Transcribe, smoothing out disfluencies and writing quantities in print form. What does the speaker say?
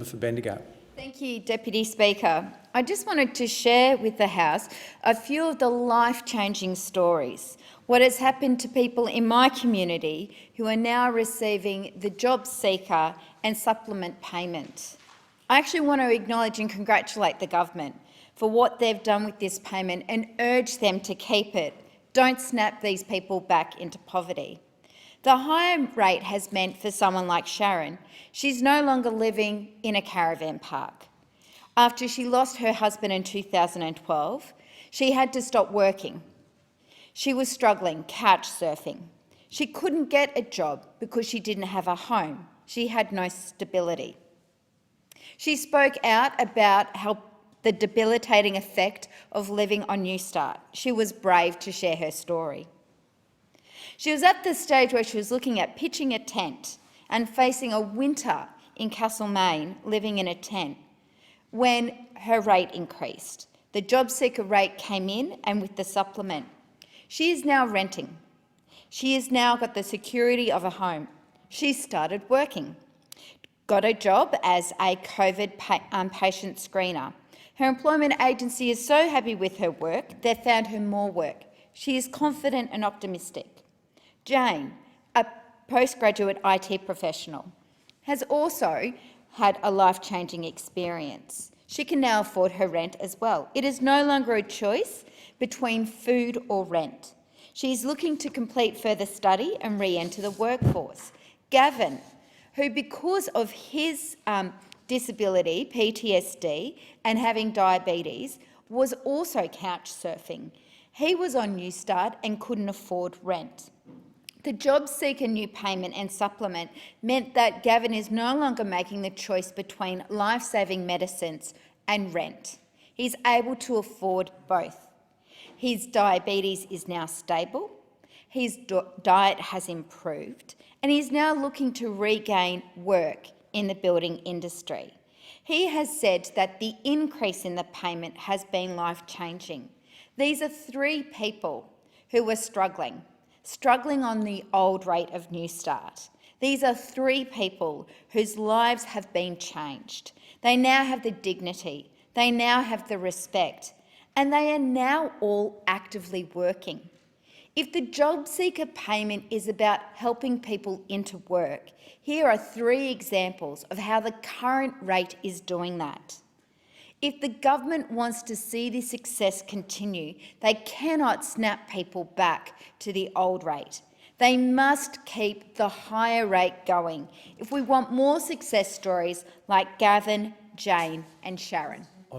For Bendigo. Thank you, Deputy Speaker. I just wanted to share with the House a few of the life-changing stories, what has happened to people in my community who are now receiving the Job Seeker and supplement payment. I actually want to acknowledge and congratulate the government for what they've done with this payment and urge them to keep it. Don't snap these people back into poverty. The higher rate has meant for someone like Sharon, she's no longer living in a caravan park. After she lost her husband in 2012, she had to stop working. She was struggling, couch surfing. She couldn't get a job because she didn't have a home. She had no stability. She spoke out about the debilitating effect of living on Newstart. She was brave to share her story. She was at the stage where she was looking at pitching a tent and facing a winter in Castlemaine, living in a tent, when her rate increased. The job seeker rate came in, and with the supplement, she is now renting. She has now got the security of a home. She started working, got a job as a COVID patient screener. Her employment agency is so happy with her work, they found her more work. She is confident and optimistic. Jane, a postgraduate IT professional, has also had a life-changing experience. She can now afford her rent as well. It is no longer a choice between food or rent. She is looking to complete further study and re-enter the workforce. Gavin, who because of his disability, PTSD, and having diabetes, was also couch surfing. He was on Newstart and couldn't afford rent. The Job Seeker new payment and supplement meant that Gavin is no longer making the choice between life-saving medicines and rent. He's able to afford both. His diabetes is now stable, his diet has improved, and he's now looking to regain work in the building industry. He has said that the increase in the payment has been life-changing. These are three people who were struggling on the old rate of Newstart. These are three people whose lives have been changed. They now have the dignity, they now have the respect, and they are now all actively working. If the job seeker payment is about helping people into work, here are three examples of how the current rate is doing that. If the government wants to see this success continue, they cannot snap people back to the old rate. They must keep the higher rate going if we want more success stories like Gavin, Jane and Sharon.